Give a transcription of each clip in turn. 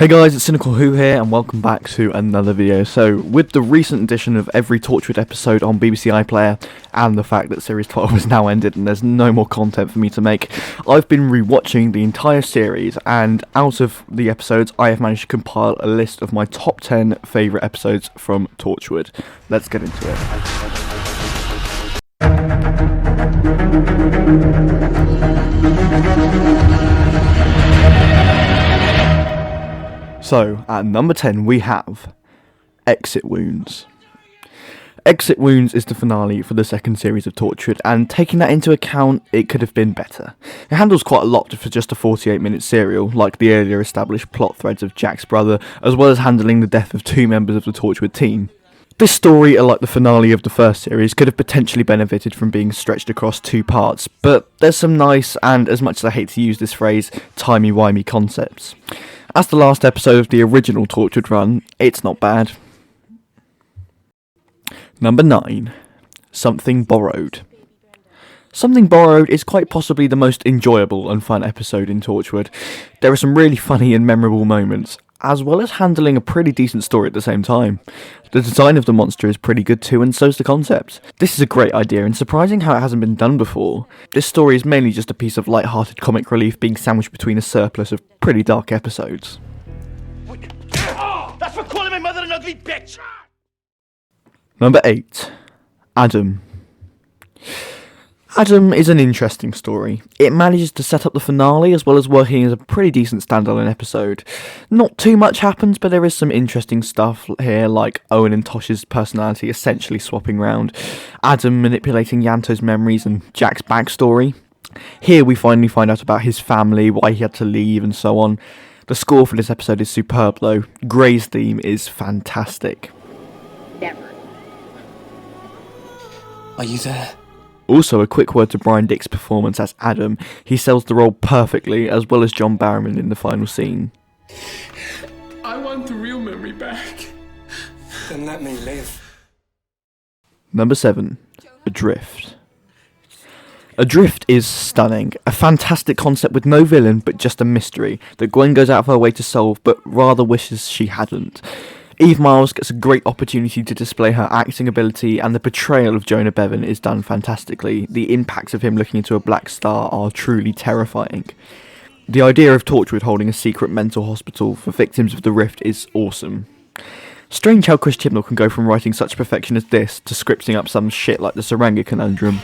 Hey guys, it's Cynical Who here, and welcome back to another video. So, with the recent addition of every Torchwood episode on BBC iPlayer, and the fact that Series 12 has now ended and there's no more content for me to make, I've been rewatching the entire series, and out of the episodes, I have managed to compile a list of my top 10 favourite episodes from Torchwood. Let's get into it. So, at number 10 we have Exit Wounds. Exit Wounds is the finale for the second series of Torchwood, and taking that into account, it could have been better. It handles quite a lot for just a 48-minute serial, like the earlier established plot threads of Jack's brother, as well as handling the death of two members of the Torchwood team. This story, like the finale of the first series, could have potentially benefited from being stretched across two parts, but there's some nice, and as much as I hate to use this phrase, timey-wimey concepts. As the last episode of the original Torchwood run, it's not bad. Number 9. Something Borrowed. Something Borrowed is quite possibly the most enjoyable and fun episode in Torchwood. There are some really funny and memorable moments, as well as handling a pretty decent story at the same time. The design of the monster is pretty good too, and so's the concept. This is a great idea, and surprising how it hasn't been done before. This story is mainly just a piece of light-hearted comic relief being sandwiched between a surplus of pretty dark episodes. Oh, that's for calling my mother an ugly bitch! Number 8. Adam. Adam is an interesting story. It manages to set up the finale as well as working as a pretty decent standalone episode. Not too much happens, but there is some interesting stuff here, like Owen and Tosh's personality essentially swapping round, Adam manipulating Yanto's memories and Jack's backstory. Here we finally find out about his family, why he had to leave and so on. The score for this episode is superb though. Gray's theme is fantastic. Never. Are you there? Also, a quick word to Brian Dick's performance as Adam. He sells the role perfectly, as well as John Barrowman in the final scene. I want the real memory back. Then let me live. Number 7. Adrift. Adrift is stunning. A fantastic concept with no villain, but just a mystery that Gwen goes out of her way to solve, but rather wishes she hadn't. Eve Miles gets a great opportunity to display her acting ability, and the portrayal of Jonah Bevan is done fantastically. The impacts of him looking into a black star are truly terrifying. The idea of Torchwood holding a secret mental hospital for victims of the Rift is awesome. Strange how Chris Chibnall can go from writing such perfection as this to scripting up some shit like the Saranga conundrum.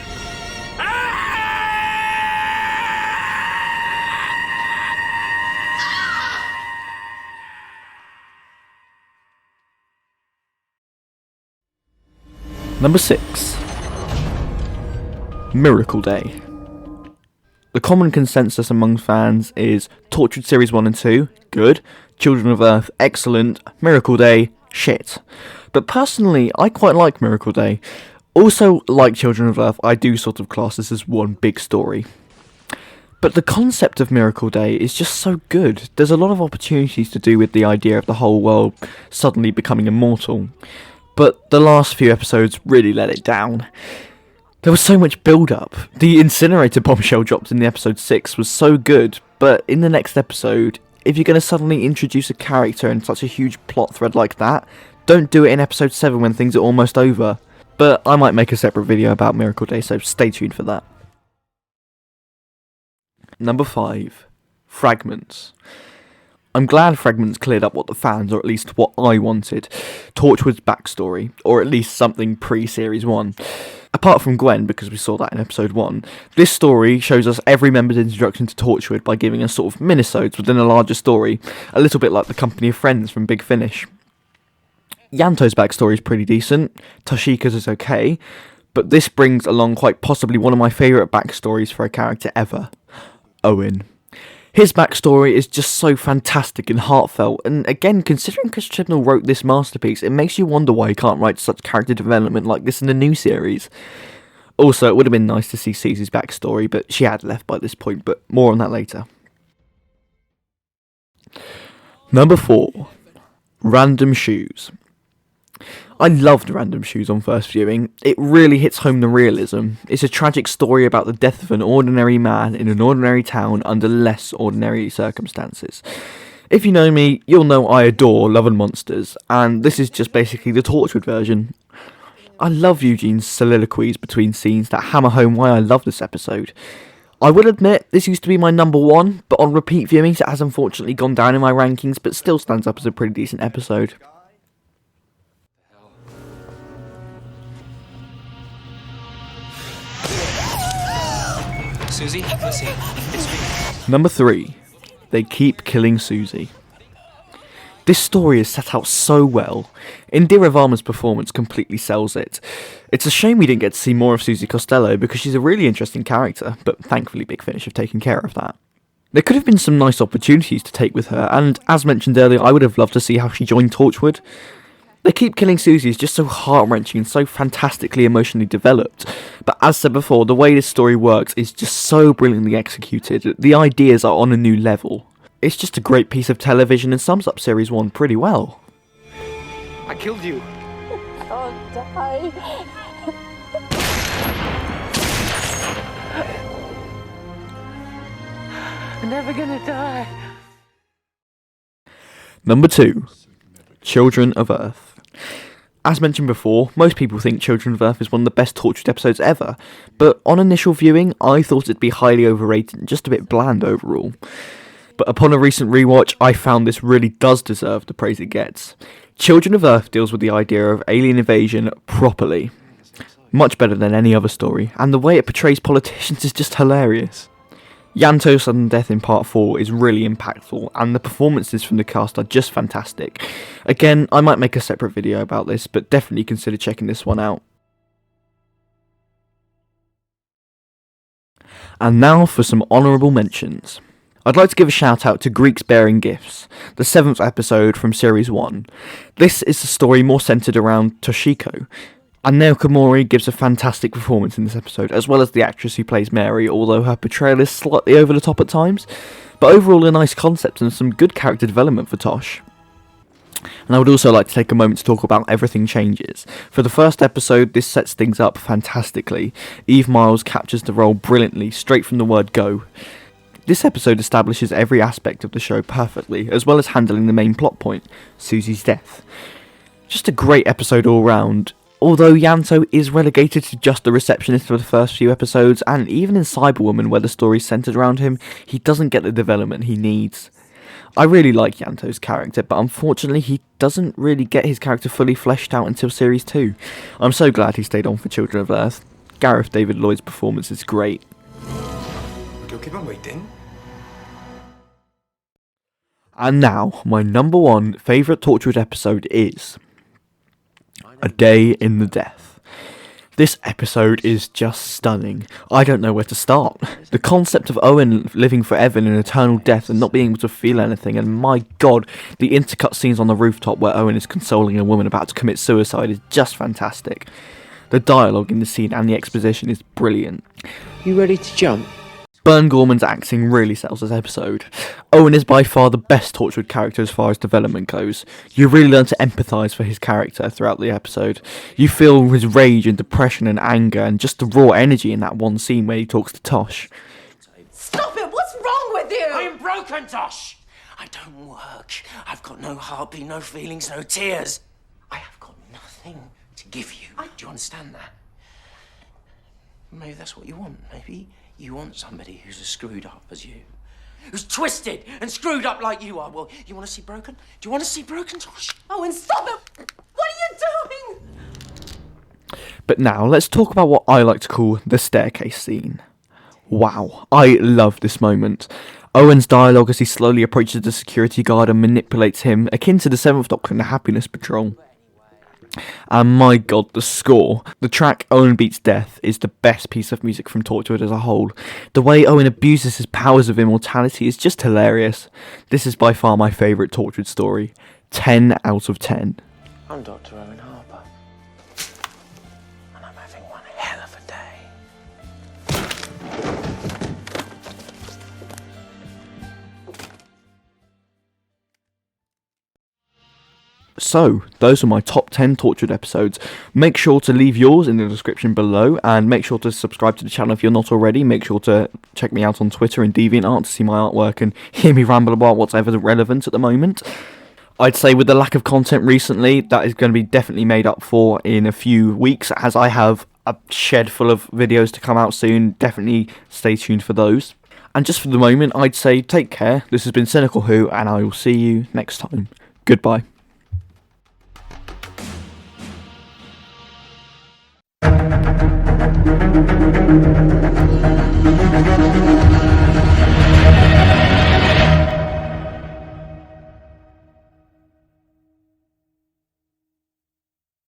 Number 6. Miracle Day. The common consensus among fans is Torchwood Series 1 and 2, good, Children of Earth, excellent, Miracle Day, shit. But personally, I quite like Miracle Day. Also, like Children of Earth, I do sort of class this as one big story. But the concept of Miracle Day is just so good. There's a lot of opportunities to do with the idea of the whole world suddenly becoming immortal. But the last few episodes really let it down. There was so much build-up. The incinerator bombshell dropped in the episode 6 was so good, but in the next episode, if you're going to suddenly introduce a character in such a huge plot thread like that, don't do it in episode 7 when things are almost over. But I might make a separate video about Miracle Day, so stay tuned for that. Number 5. Fragments. I'm glad Fragments cleared up what the fans, or at least what I wanted, Torchwood's backstory, or at least something pre-Series 1. Apart from Gwen, because we saw that in episode 1, this story shows us every member's introduction to Torchwood by giving us sort of minisodes within a larger story, a little bit like the Company of Friends from Big Finish. Yanto's backstory is pretty decent, Toshika's is okay, but this brings along quite possibly one of my favourite backstories for a character ever, Owen. His backstory is just so fantastic and heartfelt, and again, considering Chris Chibnall wrote this masterpiece, it makes you wonder why he can't write such character development like this in the new series. Also, it would have been nice to see Cece's backstory, but she had left by this point, but more on that later. Number 4. Random Shoes. I loved Random Shoes on first viewing. It really hits home the realism. It's a tragic story about the death of an ordinary man in an ordinary town under less ordinary circumstances. If you know me, you'll know I adore Love and Monsters, and this is just basically the Torchwood version. I love Eugene's soliloquies between scenes that hammer home why I love this episode. I will admit, this used to be my number one, but on repeat viewings it has unfortunately gone down in my rankings, but still stands up as a pretty decent episode. Susie, listen, it's me. Number 3. They keep killing Susie. This story is set out so well. Indira Varma's performance completely sells it. It's a shame we didn't get to see more of Susie Costello because she's a really interesting character, but thankfully Big Finish have taken care of that. There could have been some nice opportunities to take with her, and as mentioned earlier, I would have loved to see how she joined Torchwood. They Keep Killing Susie is just so heart-wrenching and so fantastically emotionally developed, but as said before, the way this story works is just so brilliantly executed. The ideas are on a new level. It's just a great piece of television and sums up Series 1 pretty well. I killed you. Oh, die. I'm never gonna die. Number 2. Children of Earth. As mentioned before, most people think Children of Earth is one of the best Torchwood episodes ever, but on initial viewing, I thought it'd be highly overrated and just a bit bland overall. But upon a recent rewatch, I found this really does deserve the praise it gets. Children of Earth deals with the idea of alien invasion properly. Much better than any other story, and the way it portrays politicians is just hilarious. Yanto's sudden death in part 4 is really impactful, and the performances from the cast are just fantastic. Again, I might make a separate video about this, but definitely consider checking this one out. And now for some honourable mentions. I'd like to give a shout out to Greeks Bearing Gifts, the 7th episode from Series 1. This is a story more centred around Toshiko, and Naokomori gives a fantastic performance in this episode, as well as the actress who plays Mary, although her portrayal is slightly over the top at times, but overall a nice concept and some good character development for Tosh. And I would also like to take a moment to talk about Everything Changes. For the first episode, this sets things up fantastically. Eve Miles captures the role brilliantly, straight from the word go. This episode establishes every aspect of the show perfectly, as well as handling the main plot point, Susie's death. Just a great episode all round, although Yanto is relegated to just the receptionist for the first few episodes, and even in Cyberwoman, where the story's centred around him, he doesn't get the development he needs. I really like Yanto's character, but unfortunately he doesn't really get his character fully fleshed out until Series 2. I'm so glad he stayed on for Children of Earth. Gareth David Lloyd's performance is great. You'll keep on waiting. And now, my number 1 favourite Torchwood episode is A Day in the Death. This episode is just stunning. I don't know where to start. The concept of Owen living forever in an eternal death and not being able to feel anything, and my god, the intercut scenes on the rooftop where Owen is consoling a woman about to commit suicide is just fantastic. The dialogue in the scene and the exposition is brilliant. You ready to jump? Bern Gorman's acting really sells this episode. Owen is by far the best Torchwood character as far as development goes. You really learn to empathise for his character throughout the episode. You feel his rage and depression and anger and just the raw energy in that one scene where he talks to Tosh. Stop it! What's wrong with you? I'm broken, Tosh! I don't work. I've got no heartbeat, no feelings, no tears. I have got nothing to give you. Do you understand that? Maybe that's what you want. Maybe you want somebody who's as screwed up as you. Who's twisted and screwed up like you are. Well, you want to see broken? Do you want to see broken, Tosh? Oh, and stop it! What are you doing? But now, let's talk about what I like to call the staircase scene. Wow, I love this moment. Owen's dialogue as he slowly approaches the security guard and manipulates him, akin to the 7th Doctor in the Happiness Patrol. And my god, the score. The track Owen Beats Death is the best piece of music from Torchwood as a whole. The way Owen abuses his powers of immortality is just hilarious. This is by far my favourite Torchwood story. 10 out of 10. I'm Dr. Owen Harper. And I'm having one hell of a day. So, those are my top 10 Torchwood episodes. Make sure to leave yours in the description below, and make sure to subscribe to the channel if you're not already. Make sure to check me out on Twitter and DeviantArt to see my artwork and hear me ramble about whatever's relevant at the moment. I'd say with the lack of content recently, that is going to be definitely made up for in a few weeks, as I have a shed full of videos to come out soon. Definitely stay tuned for those. And just for the moment, I'd say take care. This has been Cynical Who, and I will see you next time. Goodbye. Thank you.